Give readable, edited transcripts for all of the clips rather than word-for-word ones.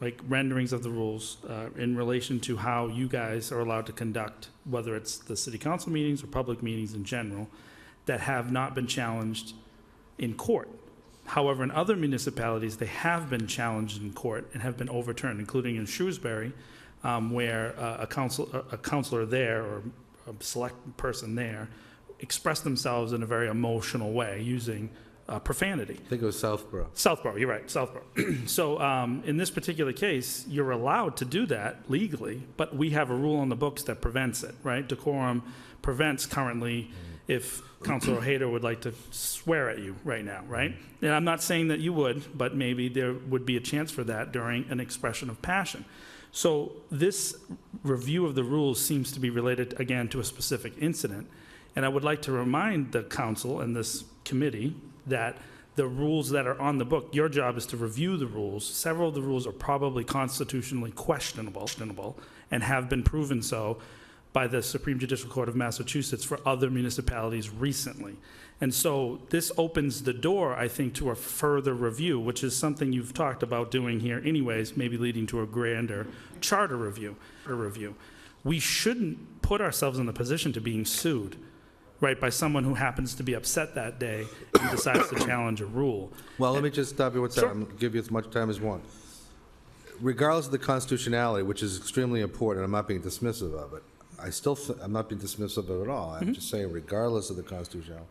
like renderings of the rules in relation to how you guys are allowed to conduct, whether it's the city council meetings or public meetings in general, that have not been challenged in court. However, in other municipalities, they have been challenged in court and have been overturned, including in Shrewsbury, where a counselor there or a select person there expressed themselves in a very emotional way using profanity. I think it was Southborough. Southborough, you're right, Southborough. So in this particular case, you're allowed to do that legally, but we have a rule on the books that prevents it, right? Decorum prevents currently if Councilor Hayter would like to swear at you right now, right? And I'm not saying that you would, but maybe there would be a chance for that during an expression of passion. So this review of the rules seems to be related, again, to a specific incident. And I would like to remind the council and this committee that the rules that are on the book, your job is to review the rules. Several of the rules are probably constitutionally questionable and have been proven so by the Supreme Judicial Court of Massachusetts for other municipalities recently. And so this opens the door, I think, to a further review, which is something you've talked about doing here anyways, maybe leading to a grander charter review. We shouldn't put ourselves in the position to being sued, right, by someone who happens to be upset that day and decides to challenge a rule. Well, let me just stop you with that. Sure. I'm going to give you as much time as one. Regardless of the constitutionality, which is extremely important, I'm not being dismissive of it. I'm not being dismissive of it at all. I'm just saying, regardless of the constitutionality,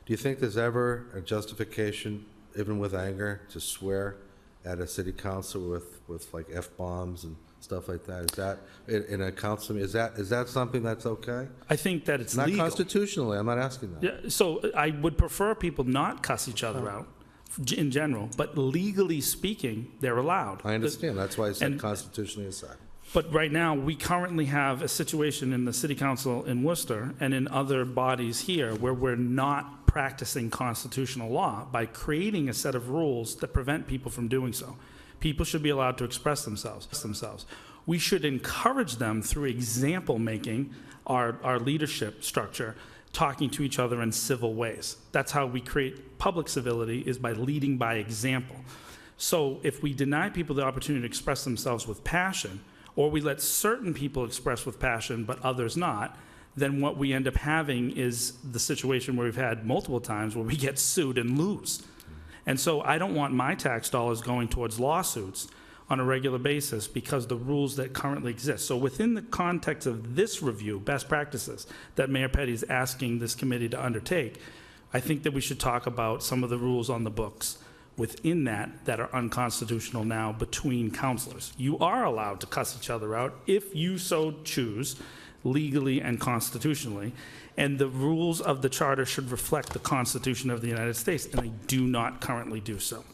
do you think there's ever a justification, even with anger, to swear at a city council with like F-bombs and stuff like that? Is that in a council? Is that something that's okay? I think that it's not legal. Constitutionally. I'm not asking that. Yeah, so I would prefer people not cuss each other out in general, but legally speaking, they're allowed. I understand. That's why I said constitutionally aside. But right now, we currently have a situation in the city council in Worcester and in other bodies here where we're not practicing constitutional law by creating a set of rules that prevent people from doing so. People should be allowed to express themselves. We should encourage them through example making our leadership structure, talking to each other in civil ways. That's how we create public civility, is by leading by example. So if we deny people the opportunity to express themselves with passion, or we let certain people express with passion but others not, then what we end up having is the situation where we've had multiple times where we get sued and lose. And so I don't want my tax dollars going towards lawsuits on a regular basis because the rules that currently exist. So within the context of this review, best practices that Mayor Petty is asking this committee to undertake, I think that we should talk about some of the rules on the books within that are unconstitutional now between councilors. You are allowed to cuss each other out if you so choose, legally and constitutionally, and the rules of the charter should reflect the Constitution of the United States, and they do not currently do so.